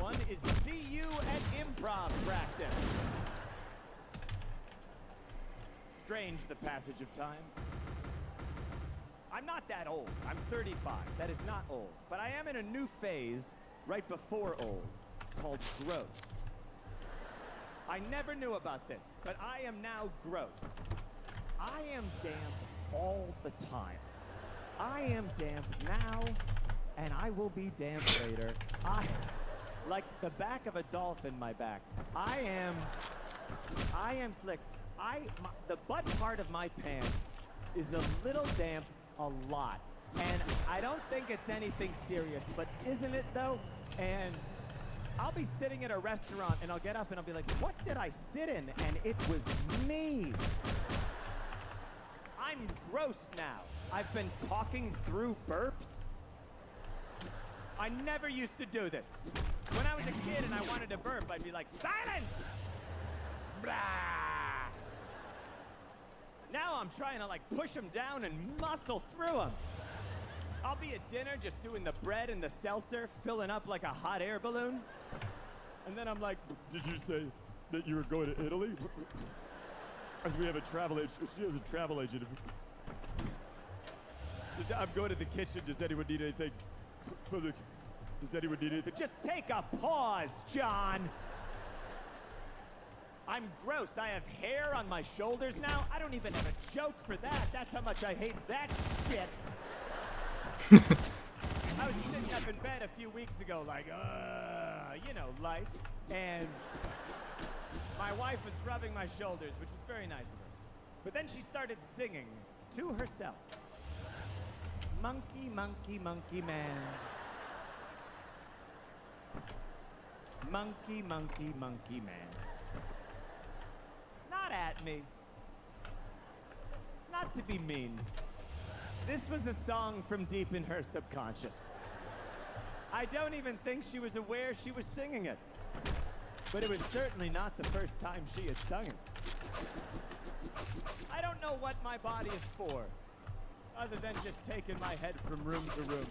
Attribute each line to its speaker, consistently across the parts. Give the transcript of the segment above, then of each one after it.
Speaker 1: everyone, is see you at improv practice. Strange the passage of time. I'm not that old. I'm 35. That is not old. But I am in a new phase right before old called gross. I never knew about this, but I am now gross. I am damp all the time. I am damp now, and I will be damp later. Like the back of a dolphin, my back. I am slick. The butt part of my pants is a little damp a lot. And I don't think it's anything serious, but isn't it though? And I'll be sitting at a restaurant and I'll get up and I'll be like, what did I sit in? And it was me. I'm gross now. I've been talking through burps. I never used to do this. When I was a kid and I wanted to burp, I'd be like, silence! Blah! Now I'm trying to like push them down and muscle through them. I'll be at dinner just doing the bread and the seltzer, filling up like a hot air balloon. And then I'm like, did you say that you were going to Italy? We have a travel agent. She has a travel agent. I'm going to the kitchen. Does anyone need anything? Does anyone need anything? Just take a pause, John. I'm gross. I have hair on my shoulders now. I don't even have a joke for that. That's how much I hate that shit. I was sitting up in bed a few weeks ago like, you know, life. And my wife was rubbing my shoulders, which was very nice of her. But then she started singing to herself. Monkey, monkey, monkey man. Monkey, monkey, monkey man. Not at me. Not to be mean. This was a song from deep in her subconscious. I don't even think she was aware she was singing it. But it was certainly not the first time she had sung it. I don't know what my body is for, other than just taking my head from room to room.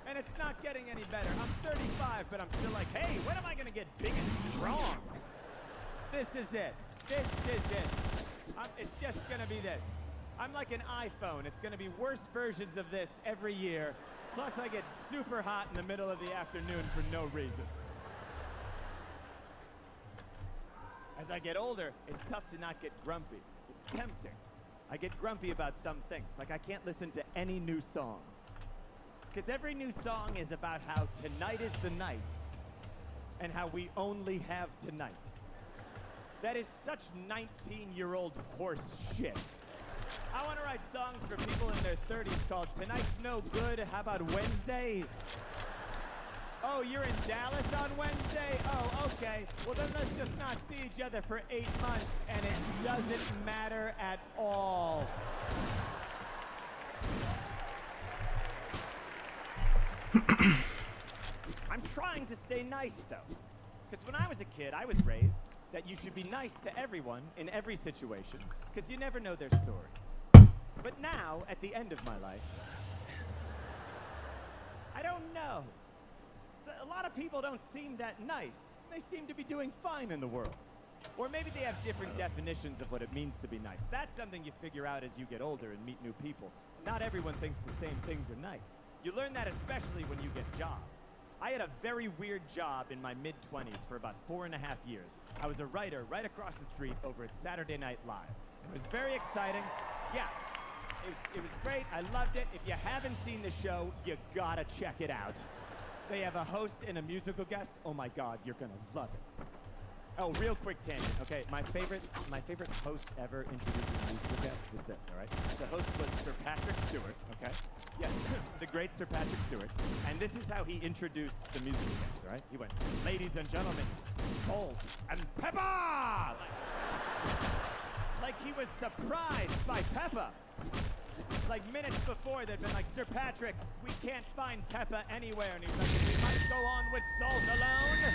Speaker 1: And it's not getting any better. I'm 35, but I'm still like, hey, when am I gonna get big and strong? This is it. This is it. It's just gonna be this. I'm like an iPhone. It's gonna be worse versions of this every year. Plus I get super hot in the middle of the afternoon for no reason. As I get older, it's tough to not get grumpy. It's tempting. I get grumpy about some things. Like I can't listen to any new songs. Because every new song is about how tonight is the night and how we only have tonight. That is such 19-year-old horse shit. I want to write songs for people in their 30s called Tonight's No Good, How About Wednesday? Oh, you're in Dallas on Wednesday? Oh, okay. Well, then let's just not see each other for 8 months, and it doesn't matter at all. I'm trying to stay nice, though. Because when I was a kid, I was raised that you should be nice to everyone in every situation, because you never know their story. But now, at the end of my life, I don't know. A lot of people don't seem that nice. They seem to be doing fine in the world. Or maybe they have different definitions of what it means to be nice. That's something you figure out as you get older and meet new people. Not everyone thinks the same things are nice. You learn that especially when you get jobs. I had a very weird job in my mid-20s for about 4.5 years. I was a writer right across the street over at Saturday Night Live. It was very exciting. Yeah, it was great. I loved it. If you haven't seen the show, you gotta check it out. They have a host and a musical guest. Oh my God, you're gonna love it. Oh, real quick tangent. Okay, my favorite host ever introducing a musical guest was this, all right? The host was Sir Patrick Stewart, okay? Yes, the great Sir Patrick Stewart. And this is how he introduced the musical guest, all right? He went, ladies and gentlemen, salt and pepper! Like he was surprised by pepper. Like minutes before, they'd been like, Sir Patrick, we can't find pepper anywhere. And he's like, we might go on with salt alone.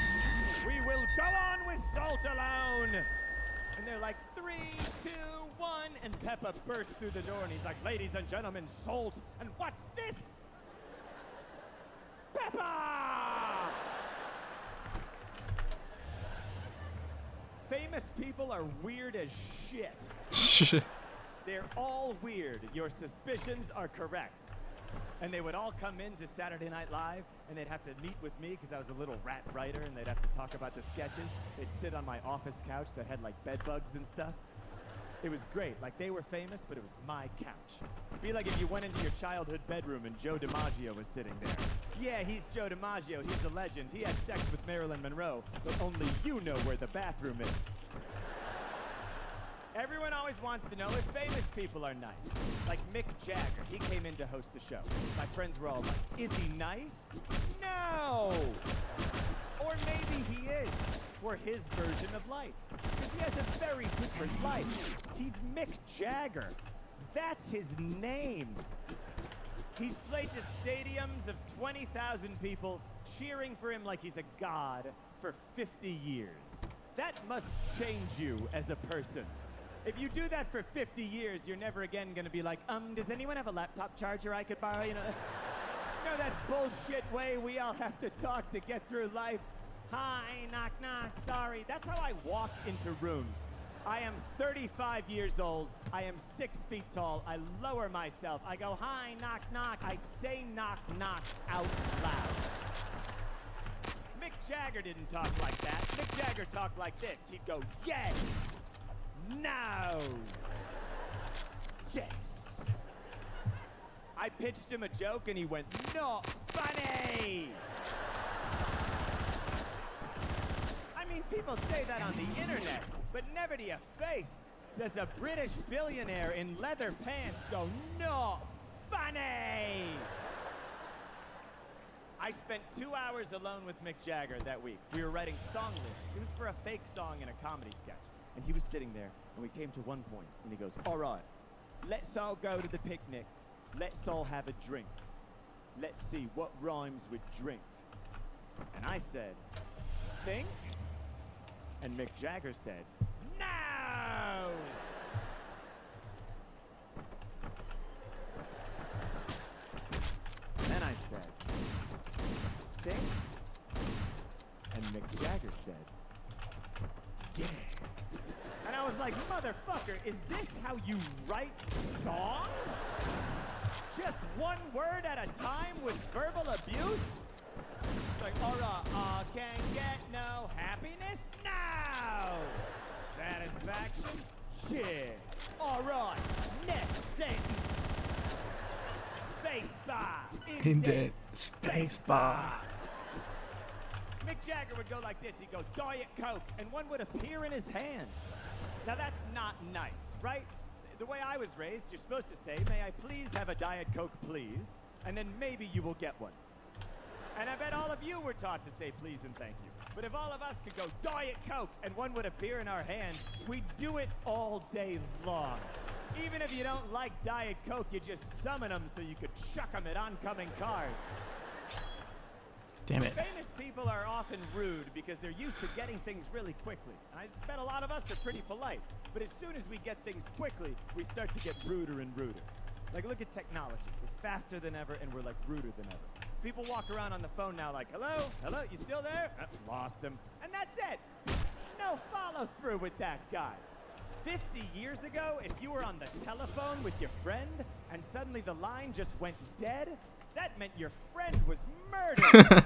Speaker 1: We will go on with salt alone. And they're like, 3, 2, 1. And Peppa bursts through the door and he's like, ladies and gentlemen, salt. And what's this? Pepper! Famous people are weird as shit. They're all weird. Your suspicions are correct. And they would all come in to Saturday Night Live, and they'd have to meet with me because I was a little rat writer, and they'd have to talk about the sketches. They'd sit on my office couch that had like bed bugs and stuff. It was great. Like, they were famous, but it was my couch. It'd be like if you went into your childhood bedroom and Joe DiMaggio was sitting there. Yeah, he's Joe DiMaggio. He's a legend. He had sex with Marilyn Monroe, but only you know where the bathroom is. Everyone always wants to know if famous people are nice. Like Mick Jagger, he came in to host the show. My friends were all like, is he nice? No! Or maybe he is, for his version of life. Because he has a very different life. He's Mick Jagger. That's his name. He's played to stadiums of 20,000 people, cheering for him like he's a god for 50 years. That must change you as a person. If you do that for 50 years, you're never again gonna be like, does anyone have a laptop charger I could borrow? You know that bullshit way we all have to talk to get through life? Hi, knock, knock, sorry. That's how I walk into rooms. I am 35 years old. I am 6 feet tall. I lower myself. I go, hi, knock, knock. I say knock, knock out loud. Mick Jagger didn't talk like that. Mick Jagger talked like this. He'd go, yes. No! Yes! I pitched him a joke and he went, not funny! I mean, people say that on the internet, but never to your face. Does a British billionaire in leather pants go, not funny! I spent 2 hours alone with Mick Jagger that week. We were writing song lyrics. It was for a fake song in a comedy sketch. And he was sitting there, and we came to one point, and he goes, all right, let's all go to the picnic. Let's all have a drink. Let's see what rhymes with drink. And I said, think? And Mick Jagger said, no! And then I said, sing? And Mick Jagger said, yeah. And I was like, motherfucker, is this how you write songs? Just one word at a time with verbal abuse? It's like, alright, can't get no happiness? No! Satisfaction? Shit. Alright, next sentence. Spacebar.
Speaker 2: Indent. Spacebar.
Speaker 1: Mick Jagger would go like this. He'd go, Diet Coke, and one would appear in his hand. Now that's not nice, right? The way I was raised, you're supposed to say, may I please have a Diet Coke, please? And then maybe you will get one. And I bet all of you were taught to say please and thank you. But if all of us could go, Diet Coke, and one would appear in our hand, we'd do it all day long. Even if you don't like Diet Coke, you just summon them so you could chuck them at oncoming cars.
Speaker 2: Damn it.
Speaker 1: Famous people are often rude because they're used to getting things really quickly. I bet a lot of us are pretty polite. But as soon as we get things quickly, we start to get ruder and ruder. Like, look at technology. It's faster than ever, and we're, like, ruder than ever. People walk around on the phone now like, hello? Hello? You still there? Lost him. And that's it. No follow-through with that guy. 50 years ago, if you were on the telephone with your friend, and suddenly the line just went dead, that meant your friend was murdered.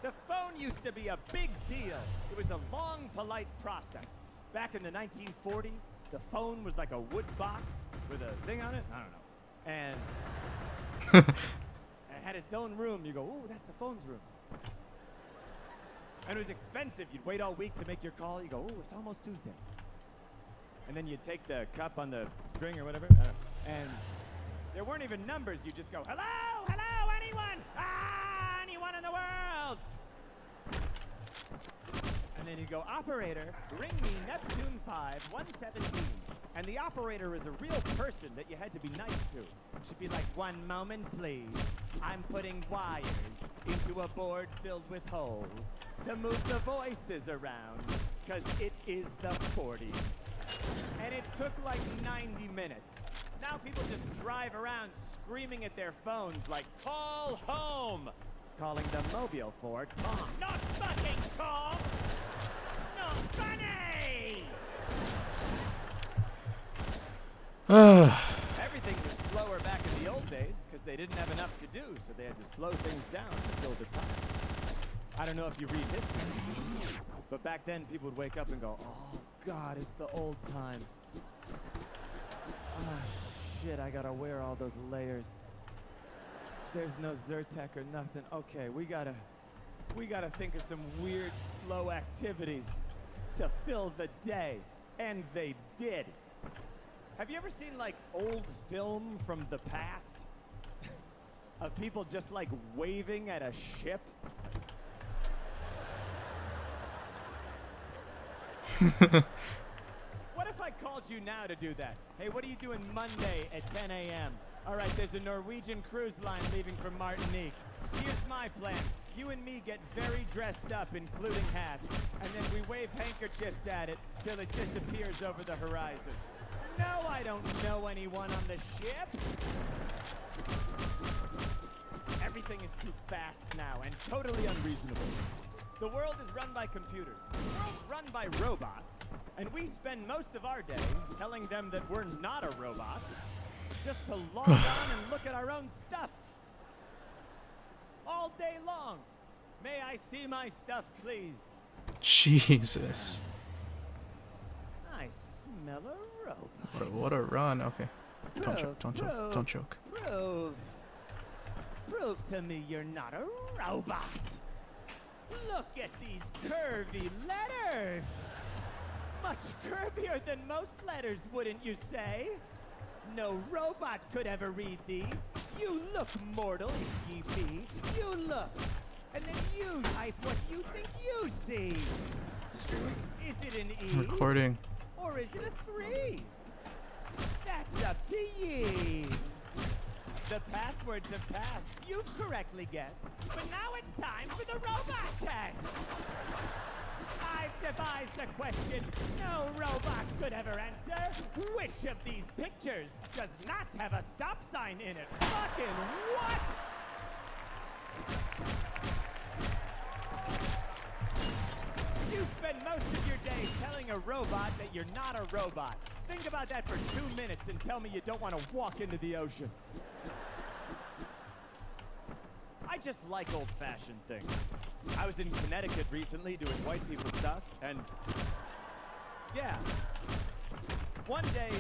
Speaker 1: The phone used to be a big deal. It was a long, polite process. Back in the 1940s, the phone was like a wood box with a thing on it. I don't know. And it had its own room. You go, ooh, that's the phone's room. And it was expensive. You'd wait all week to make your call. You go, ooh, it's almost Tuesday. And then you'd take the cup on the string or whatever. And there weren't even numbers. You just go, hello, hello, anyone? Ah, anyone in the world? And then you go, operator, ring me Neptune 5, 117. And the operator is a real person that you had to be nice to. She'd be like, 1 moment, please. I'm putting wires into a board filled with holes to move the voices around, because it is the 40s. And it took like 90 minutes. Now people just drive around screaming at their phones like, call home! Calling the mobile for Tom. Not fucking Tom! No so funny! Everything was slower back in the old days because they didn't have enough to do, so they had to slow things down to fill the time. I don't know if you read history, but back then people would wake up and go, oh God, it's the old times. Ah, shit, I gotta wear all those layers. There's no Zyrtec or nothing. Okay, we gotta think of some weird, slow activities to fill the day. And they did. Have you ever seen, like, old film from the past? Of people just, like, waving at a ship? What if I called you now to do that? Hey, what are you doing Monday at 10 a.m.? All right, there's a Norwegian cruise line leaving from Martinique. Here's my plan. You and me get very dressed up, including hats, and then we wave handkerchiefs at it till it disappears over the horizon. No, I don't know anyone on the ship. Everything is too fast now and totally unreasonable. The world is run by computers. The world's run by robots, and we spend most of our day telling them that we're not a robot, just to log on and look at our own stuff. All day long. May I see my stuff, please?
Speaker 2: Jesus.
Speaker 1: I smell a robot.
Speaker 2: What a run. Okay. Don't choke. Don't choke. Don't choke.
Speaker 1: Prove to me you're not a robot. Look at these curvy letters. Much curvier than most letters, wouldn't you say? No robot could ever read these. You look mortal, if ye be. You look. And then you type what you think you see. Is it an E?
Speaker 2: I'm recording.
Speaker 1: Or is it a 3? That's up to ye. The passwords have passed. You've correctly guessed. But now it's time for the robot test. I've devised a question no robot could ever answer. Which of these pictures does not have a stop sign in it? Fucking what? You spend most of your day telling a robot that you're not a robot. Think about that for 2 minutes and tell me you don't want to walk into the ocean. I just like old-fashioned things. I was in Connecticut recently doing white people stuff, and yeah. One day,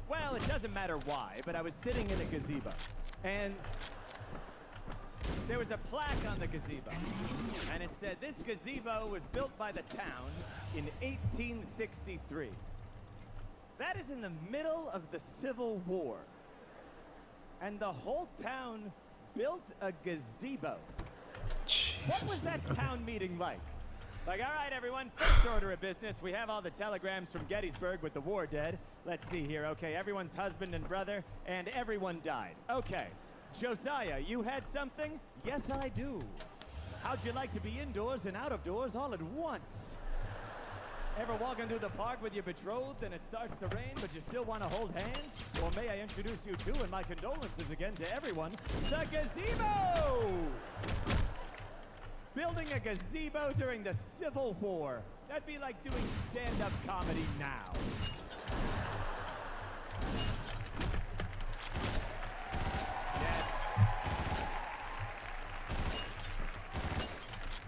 Speaker 1: well, it doesn't matter why, but I was sitting in a gazebo, and there was a plaque on the gazebo, and it said, this gazebo was built by the town in 1863. That is in the middle of the Civil War, and the whole town built a gazebo.
Speaker 2: Jesus.
Speaker 1: What was that town meeting like? Like, all right, everyone, first order of business. We have all the telegrams from Gettysburg with the war dead. Let's see here. Okay, everyone's husband and brother, and everyone died. Okay. Josiah, you had something? Yes, I do. How'd you like to be indoors and out of doors all at once? Ever walk into the park with your betrothed and it starts to rain, but you still want to hold hands? Well, may I introduce you to, and my condolences again to everyone, the gazebo! Building a gazebo during the Civil War. That'd be like doing stand-up comedy now. Yes.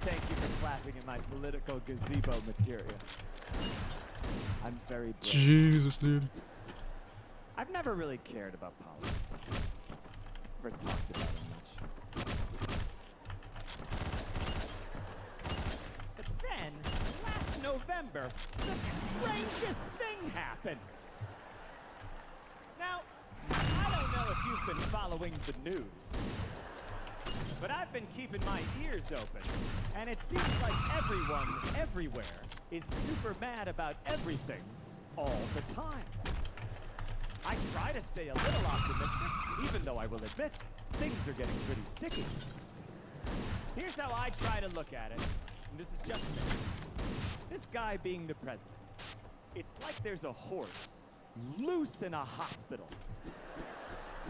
Speaker 1: Thank you for clapping at my political gazebo material. I'm very brave.
Speaker 2: Jesus, dude.
Speaker 1: I've never really cared about politics. Never talked about it much. But then, last November, the strangest thing happened. Now, I don't know if you've been following the news, but I've been keeping my ears open, and it seems like everyone, everywhere, is super mad about everything, all the time. I try to stay a little optimistic, even though I will admit, things are getting pretty sticky. Here's how I try to look at it, and this is just me. This guy being the president. It's like there's a horse loose in a hospital.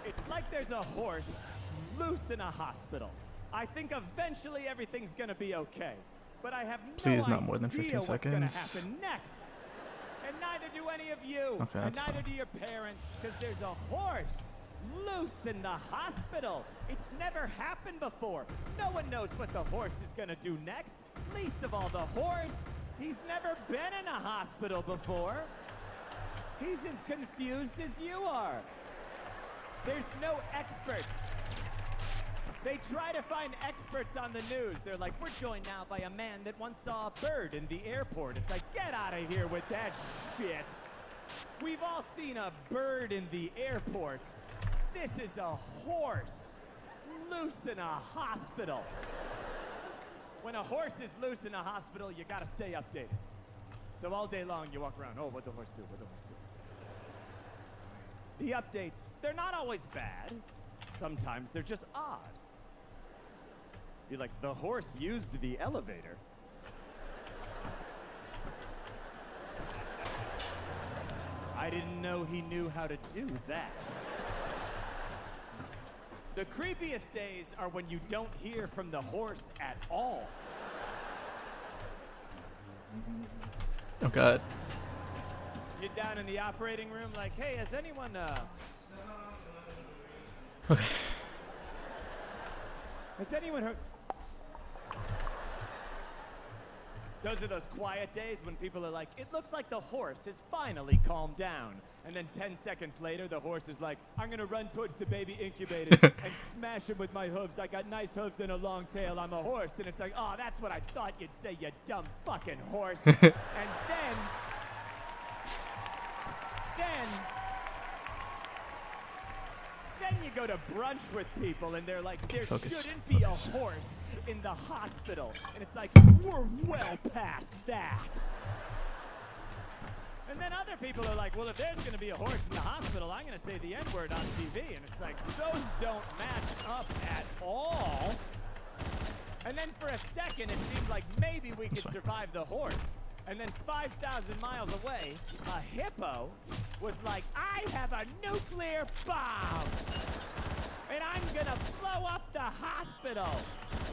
Speaker 1: It's like there's a horse loose in a hospital. I think eventually everything's gonna be okay. but I have
Speaker 2: Please,
Speaker 1: no
Speaker 2: not more than 15
Speaker 1: idea what's gonna
Speaker 2: seconds.
Speaker 1: happen next. And neither do any of you.
Speaker 2: Okay,
Speaker 1: And
Speaker 2: that's
Speaker 1: neither
Speaker 2: fine.
Speaker 1: do your parents, because there's a horse loose in the hospital. It's never happened before. No one knows what the horse is gonna do next. Least of all the horse. He's never been in a hospital before. He's as confused as you are. There's no experts. They try to find experts on the news. They're like, we're joined now by a man that once saw a bird in the airport. It's like, get out of here with that shit. We've all seen a bird in the airport. This is a horse loose in a hospital. When a horse is loose in a hospital, you gotta stay updated. So all day long you walk around, oh, what'd the horse do? What'd the horse do? The updates, they're not always bad. Sometimes they're just odd. You're like, the horse used the elevator. I didn't know he knew how to do that. The creepiest days are when you don't hear from the horse at all.
Speaker 2: Oh god.
Speaker 1: You're down in the operating room like, hey, has anyone,
Speaker 2: Okay.
Speaker 1: has anyone heard? Those are those quiet days when people are like, it looks like the horse has finally calmed down. And then 10 seconds later, the horse is like, I'm gonna run towards the baby incubator and smash him with my hooves. I got nice hooves and a long tail. I'm a horse. And it's like, oh, that's what I thought you'd say, you dumb fucking horse. And then you go to brunch with people and they're like, there shouldn't be a horse in the hospital. And it's like, we're well past that. And then other people are like, well, if there's going to be a horse in the hospital, I'm going to say the N-word on TV. And it's like, those don't match up at all. And then for a second, it seemed like maybe we could survive the horse. And then 5,000 miles away, a hippo was like, I have a nuclear bomb. And I'm going to blow up the hospital.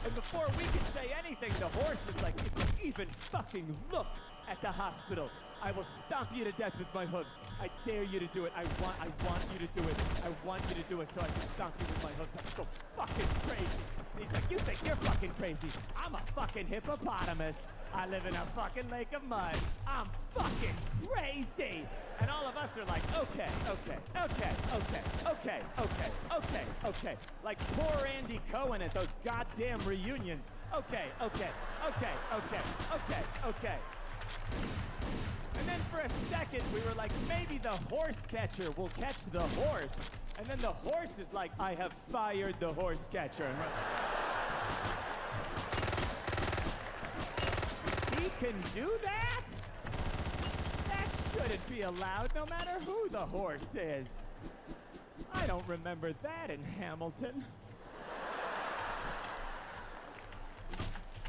Speaker 1: And before we could say anything, the horse was like, if you even fucking look at the hospital, I will stomp you to death with my hooves. I dare you to do it. I want you to do it. I want you to do it so I can stomp you with my hooves. I'm so fucking crazy. And he's like, you think you're fucking crazy? I'm a fucking hippopotamus. I live in a fucking lake of mud. I'm fucking crazy. And all of us are like, okay. Like poor Andy Cohen at those goddamn reunions. Okay. And then for a second, we were like, maybe the horse catcher will catch the horse. And then the horse is like, I have fired the horse catcher. And he can do that? That shouldn't be allowed, no matter who the horse is. I don't remember that in Hamilton.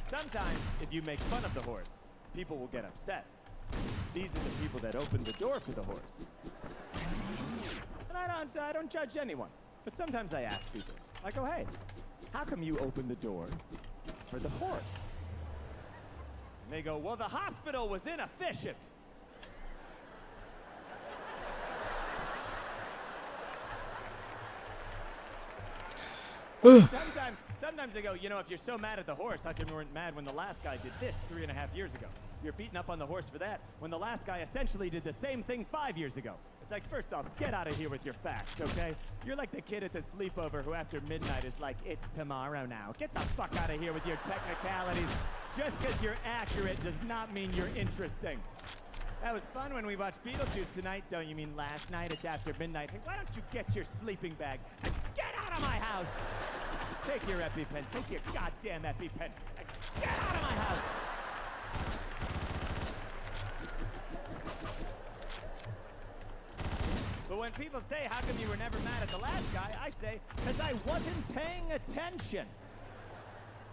Speaker 1: Sometimes, if you make fun of the horse, people will get upset. These are the people that opened the door for the horse. And I don't judge anyone. But sometimes I ask people, I go, hey, how come you opened the door for the horse? And they go, well, the hospital was inefficient. Sometimes they go, you know, if you're so mad at the horse, how come you weren't mad when the last guy did this 3.5 years ago? You're beating up on the horse for that, when the last guy essentially did the same thing 5 years ago. It's like, first off, get out of here with your facts, okay? You're like the kid at the sleepover who after midnight is like, it's tomorrow now. Get the fuck out of here with your technicalities. Just because you're accurate does not mean you're interesting. That was fun when we watched Beetlejuice tonight. Don't you mean last night? It's after midnight. Hey, why don't you get your sleeping bag and get out of my house? Take your EpiPen. Take your goddamn EpiPen and get out of my house. But when people say, how come you were never mad at the last guy? I say, because I wasn't paying attention.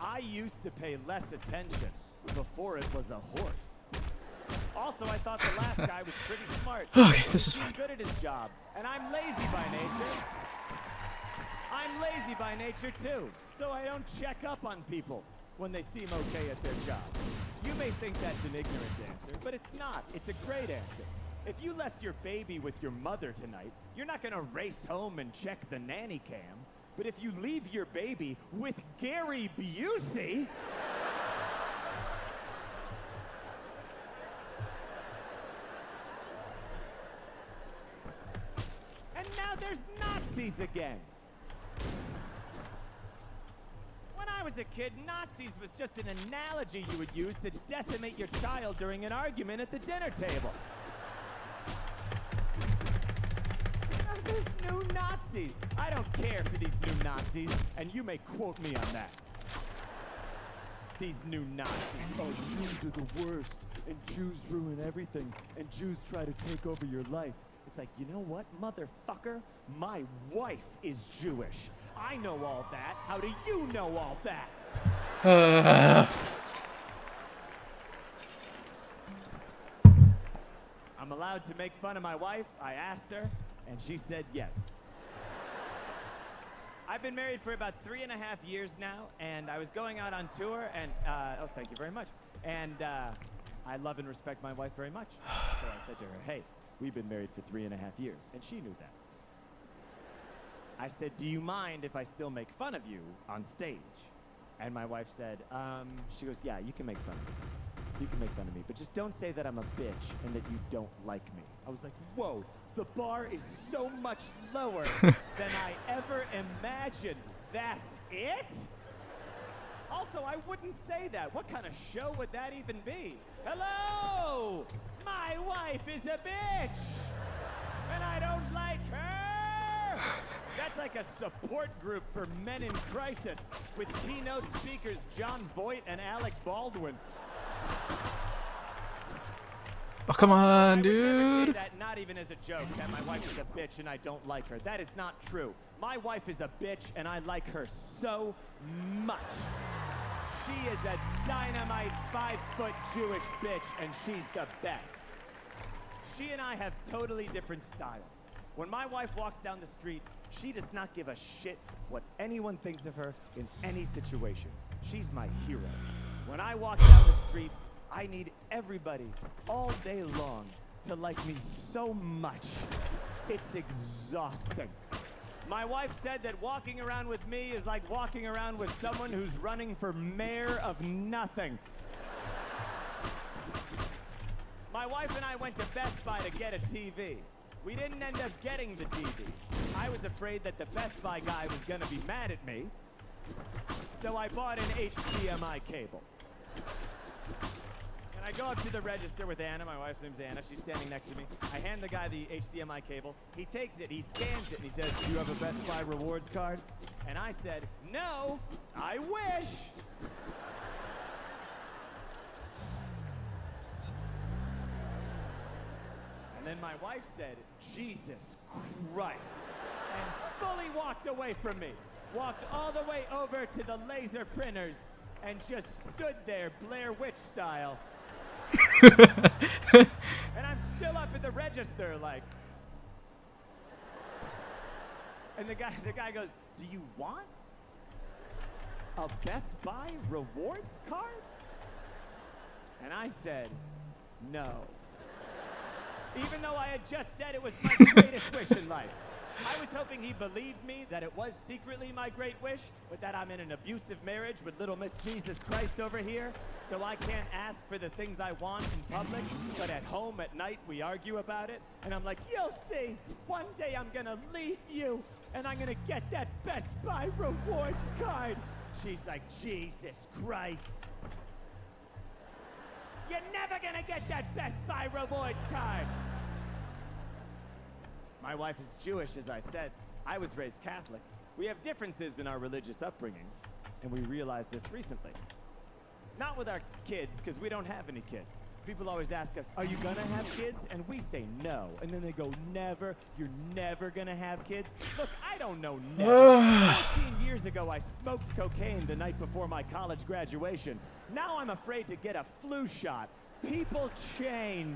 Speaker 1: I used to pay less attention before it was a horse. Also, I thought the last guy was pretty smart.
Speaker 2: Okay, this is fine.
Speaker 1: He's good at his job. And I'm lazy by nature. I'm lazy by nature, too. So I don't check up on people. when they seem okay at their job. You may think that's an ignorant answer, but it's not. It's a great answer. If you left your baby with your mother tonight, you're not gonna race home and check the nanny cam. But if you leave your baby with Gary Busey... and now there's Nazis again. When I was a kid, Nazis was just an analogy you would use to decimate your child during an argument at the dinner table. There's new Nazis. I don't care for these new Nazis, and you may quote me on that. These new Nazis.
Speaker 3: Oh, Jews are the worst, and Jews ruin everything, and Jews try to take over your life.
Speaker 1: It's like, you know what, motherfucker? My wife is Jewish. I know all that. How do you know all that? I'm allowed to make fun of my wife. I asked her, and she said yes. I've been married for about 3.5 years now, and I was going out on tour, and, oh, thank you very much. And I love and respect my wife very much. So I said to her, hey, we've been married for 3.5 years, and she knew that. I said, do you mind if I still make fun of you on stage? And my wife said, she goes, yeah, you can make fun of me. You can make fun of me, but just don't say that I'm a bitch and that you don't like me. I was like, whoa, the bar is so much lower than I ever imagined. That's it? Also, I wouldn't say that. What kind of show would that even be? Hello! My wife is a bitch! And I don't like her! That's like a support group for men in crisis with keynote speakers John Voight and Alec Baldwin.
Speaker 2: Oh, come on,
Speaker 1: I would never
Speaker 2: dude.
Speaker 1: say that, not even as a joke, that my wife is a bitch and I don't like her. That is not true. My wife is a bitch and I like her so much. She is a dynamite 5-foot Jewish bitch and she's the best. She and I have totally different styles. When my wife walks down the street, she does not give a shit what anyone thinks of her in any situation. She's my hero. When I walk down the street, I need everybody all day long to like me so much. It's exhausting. My wife said that walking around with me is like walking around with someone who's running for mayor of nothing. My wife and I went to Best Buy to get a TV. We didn't end up getting the TV. I was afraid that the Best Buy guy was gonna be mad at me, so I bought an HDMI cable. And I go up to the register with Anna, my wife's name's Anna, she's standing next to me. I hand the guy the HDMI cable, he takes it, he scans it, and he says, do you have a Best Buy rewards card? And I said, no, I wish. And then my wife said, Jesus Christ, and fully walked away from me. Walked all the way over to the laser printers and just stood there Blair Witch style. And I'm still up at the register like. And the guy goes, do you want a Best Buy rewards card? And I said, no. Even though I had just said it was my greatest wish in life. I was hoping he believed me that it was secretly my great wish, but that I'm in an abusive marriage with little Miss Jesus Christ over here, so I can't ask for the things I want in public, but at home at night we argue about it, and I'm like, you'll see, one day I'm gonna leave you, and I'm gonna get that Best Buy rewards card. She's like, Jesus Christ. You're never gonna get that Best Buy rewards card. My wife is Jewish, as I said. I was raised Catholic. We have differences in our religious upbringings, and we realized this recently. Not with our kids, because we don't have any kids. People always ask us, are you gonna have kids? And we say no. And then they go, never, you're never gonna have kids? Look, I don't know never. 14 years ago, I smoked cocaine the night before my college graduation. Now I'm afraid to get a flu shot. People change.